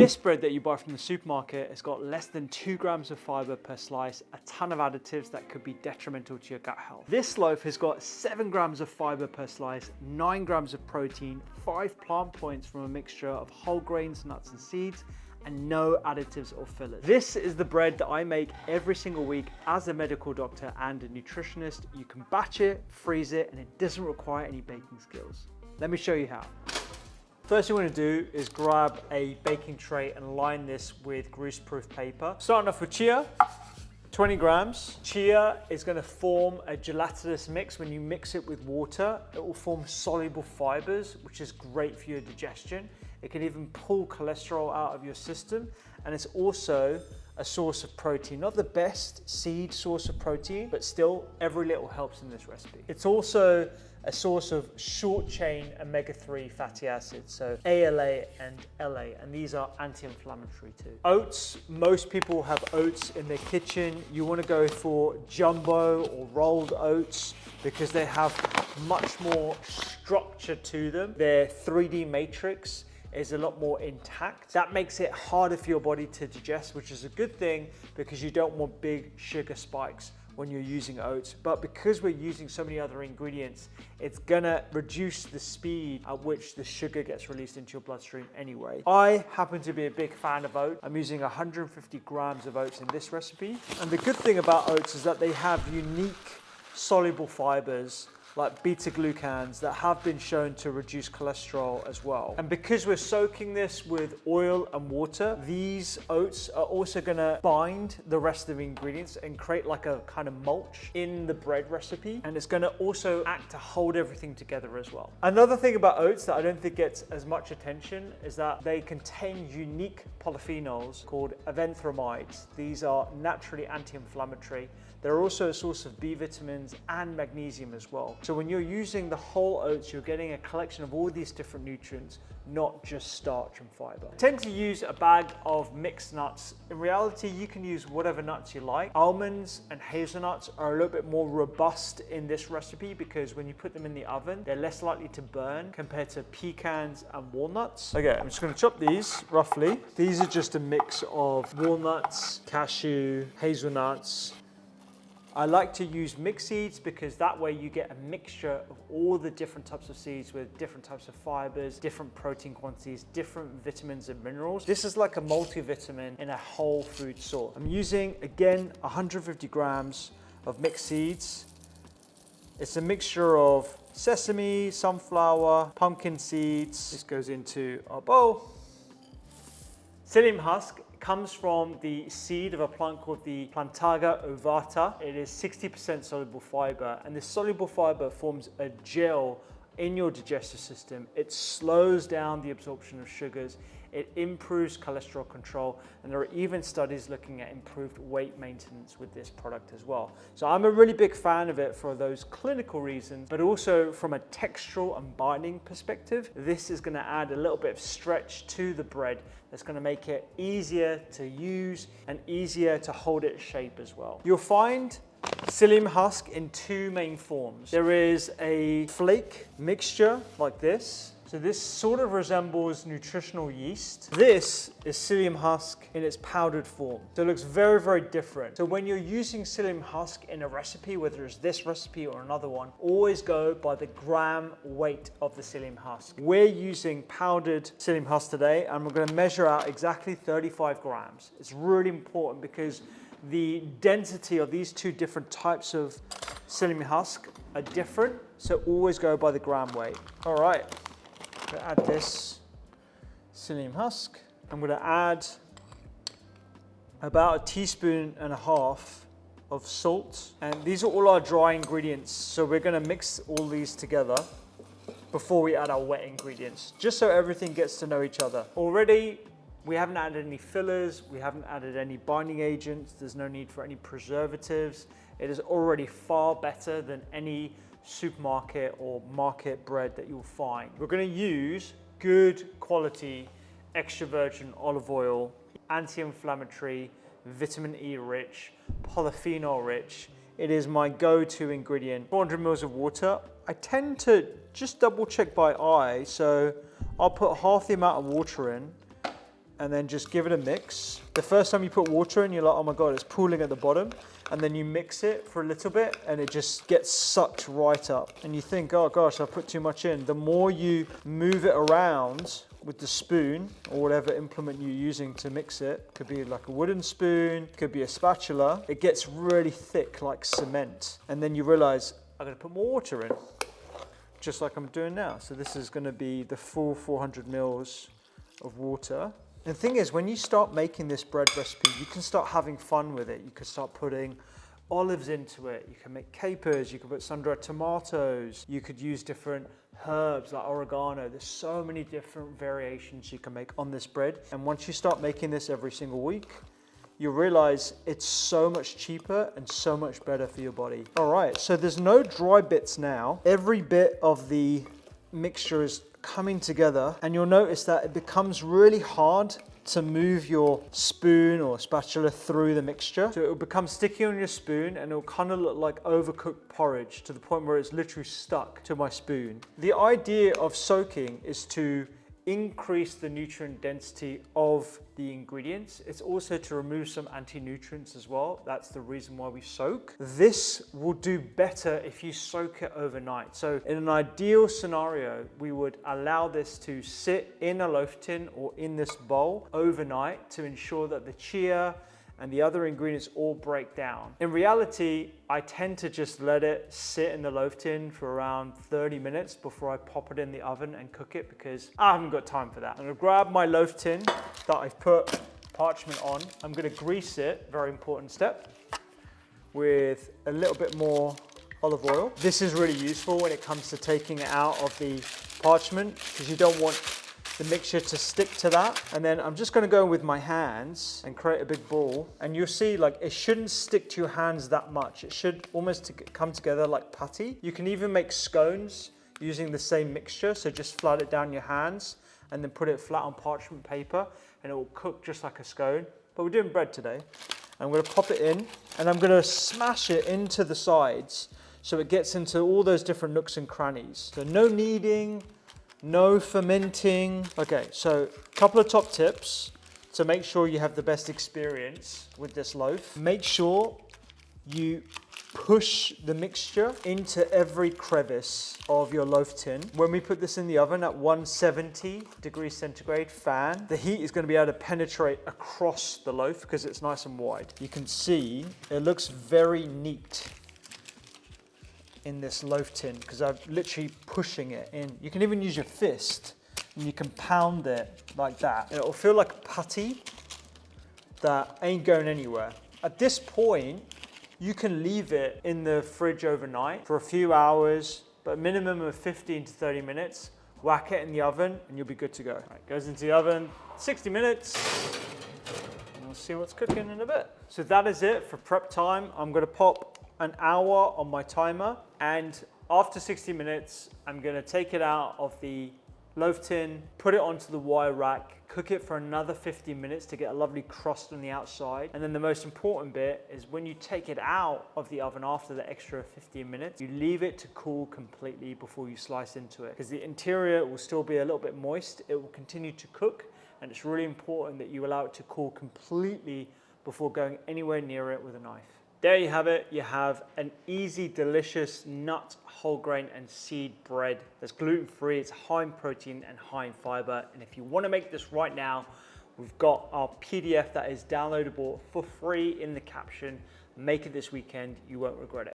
This bread that you buy from the supermarket has got less than 2 grams of fiber per slice, a ton of additives that could be detrimental to your gut health. This loaf has got 7 grams of fiber per slice, 9 grams of protein, 5 plant points from a mixture of whole grains, nuts and seeds, and no additives or fillers. This is the bread that I make every single week as a medical doctor and a nutritionist. You can batch it, freeze it, and it doesn't require any baking skills. Let me show you how. First thing we're going to do is grab a baking tray and line this with grease-proof paper. Starting off with chia, 20 grams. Chia is going to form a gelatinous mix. When you mix it with water, it will form soluble fibers, which is great for your digestion. It can even pull cholesterol out of your system, and it's also a source of protein. Not the best seed source of protein, but still every little helps in this recipe. It's also a source of short chain omega-3 fatty acids, so ALA and LA, and these are anti-inflammatory too. Oats, most people have oats in their kitchen. You want to go for jumbo or rolled oats because they have much more structure to them. Their 3D matrix is a lot more intact. That makes it harder for your body to digest, which is a good thing because you don't want big sugar spikes when you're using oats. But because we're using so many other ingredients, it's gonna reduce the speed at which the sugar gets released into your bloodstream anyway. I happen to be a big fan of oats. I'm using 150 grams of oats in this recipe. And the good thing about oats is that they have unique soluble fibers like beta-glucans that have been shown to reduce cholesterol as well. And because we're soaking this with oil and water, these oats are also gonna bind the rest of the ingredients and create like a kind of mulch in the bread recipe. And it's gonna also act to hold everything together as well. Another thing about oats that I don't think gets as much attention is that they contain unique polyphenols called avanthramides. These are naturally anti-inflammatory. They're also a source of B vitamins and magnesium as well. So when you're using the whole oats, you're getting a collection of all these different nutrients, not just starch and fiber. I tend to use a bag of mixed nuts. In reality, you can use whatever nuts you like. Almonds and hazelnuts are a little bit more robust in this recipe because when you put them in the oven, they're less likely to burn compared to pecans and walnuts. Okay, I'm just gonna chop these roughly. These are just a mix of walnuts, cashew, hazelnuts. I like to use mixed seeds because that way you get a mixture of all the different types of seeds with different types of fibers, different protein quantities, different vitamins and minerals. This is like a multivitamin in a whole food source. I'm using, again, 150 grams of mixed seeds. It's a mixture of sesame, sunflower, pumpkin seeds. This goes into our bowl. Psyllium husk comes from the seed of a plant called the Plantaga ovata. It is 60% soluble fiber, and this soluble fiber forms a gel in your digestive system. It slows down the absorption of sugars. It improves cholesterol control, and there are even studies looking at improved weight maintenance with this product as well. So I'm a really big fan of it for those clinical reasons, but also from a textural and binding perspective. This is going to add a little bit of stretch to the bread that's going to make it easier to use and easier to hold its shape as well. You'll find psyllium husk in two main forms. There is a flake mixture like this. So this sort of resembles nutritional yeast. This is psyllium husk in its powdered form. So it looks very, very different. So when you're using psyllium husk in a recipe, whether it's this recipe or another one, always go by the gram weight of the psyllium husk. We're using powdered psyllium husk today, and we're going to measure out exactly 35 grams. It's really important because the density of these two different types of psyllium husk are different. So always go by the gram weight. All right. I'm going to add this psyllium husk. I'm going to add about 1.5 teaspoons of salt. And these are all our dry ingredients. So we're going to mix all these together before we add our wet ingredients, just so everything gets to know each other. Already, we haven't added any fillers. We haven't added any binding agents. There's no need for any preservatives. It is already far better than any supermarket or market bread that you'll find. We're going to use good quality extra virgin olive oil, anti-inflammatory, vitamin E rich, polyphenol rich. It is my go-to ingredient. 400 mils of water. I tend to just double check by eye, so I'll put half the amount of water in and then just give it a mix. The first time you put water in, you're like, oh my God, it's pooling at the bottom. And then you mix it for a little bit and it just gets sucked right up. And you think, oh gosh, I put too much in. The more you move it around with the spoon or whatever implement you're using to mix it, could be like a wooden spoon, could be a spatula, it gets really thick like cement. And then you realize, I'm gonna put more water in, just like I'm doing now. So this is gonna be the full 400 mils of water. And the thing is, when you start making this bread recipe, you can start having fun with it. You can start putting olives into it. You can make capers. You can put sun-dried tomatoes. You could use different herbs like oregano. There's so many different variations you can make on this bread. And once you start making this every single week, you realize it's so much cheaper and so much better for your body. All right, so there's no dry bits now. Every bit of the mixture is coming together, and you'll notice that it becomes really hard to move your spoon or spatula through the mixture. So it will become sticky on your spoon and it will kind of look like overcooked porridge to the point where it's literally stuck to my spoon. The idea of soaking is to increase the nutrient density of the ingredients. It's also to remove some anti-nutrients as well. That's the reason why we soak. This will do better if you soak it overnight. So in an ideal scenario, we would allow this to sit in a loaf tin or in this bowl overnight to ensure that the chia and the other ingredients all break down. In reality, I tend to just let it sit in the loaf tin for around 30 minutes before I pop it in the oven and cook it, because I haven't got time for that. I'm gonna grab my loaf tin that I've put parchment on. I'm gonna grease it, very important step, with a little bit more olive oil. This is really useful when it comes to taking it out of the parchment, because you don't want the mixture to stick to that. And then I'm just gonna go with my hands and create a big ball. And you'll see, like, it shouldn't stick to your hands that much. It should almost come together like putty. You can even make scones using the same mixture. So just flat it down your hands and then put it flat on parchment paper and it will cook just like a scone. But we're doing bread today. I'm gonna pop it in and I'm gonna smash it into the sides so it gets into all those different nooks and crannies. So no kneading, no fermenting. Okay, so a couple of top tips to make sure you have the best experience with this loaf. Make sure you push the mixture into every crevice of your loaf tin. When we put this in the oven at 170 degrees centigrade fan, the heat is going to be able to penetrate across the loaf because it's nice and wide. You can see it looks very neat in this loaf tin because I'm literally pushing it in. You can even use your fist and you can pound it like that. And it'll feel like putty that ain't going anywhere. At this point, you can leave it in the fridge overnight for a few hours, but a minimum of 15 to 30 minutes. Whack it in the oven and you'll be good to go. Right, goes into the oven, 60 minutes. And we'll see what's cooking in a bit. So that is it for prep time. I'm gonna pop an hour on my timer, and after 60 minutes, I'm gonna take it out of the loaf tin, put it onto the wire rack, cook it for another 15 minutes to get a lovely crust on the outside. And then the most important bit is when you take it out of the oven after the extra 15 minutes, you leave it to cool completely before you slice into it, because the interior will still be a little bit moist. It will continue to cook, and it's really important that you allow it to cool completely before going anywhere near it with a knife. There you have it. You have an easy, delicious nut, whole grain and seed bread that's gluten-free. It's high in protein and high in fiber. And if you want to make this right now, we've got our PDF that is downloadable for free in the caption. Make it this weekend. You won't regret it.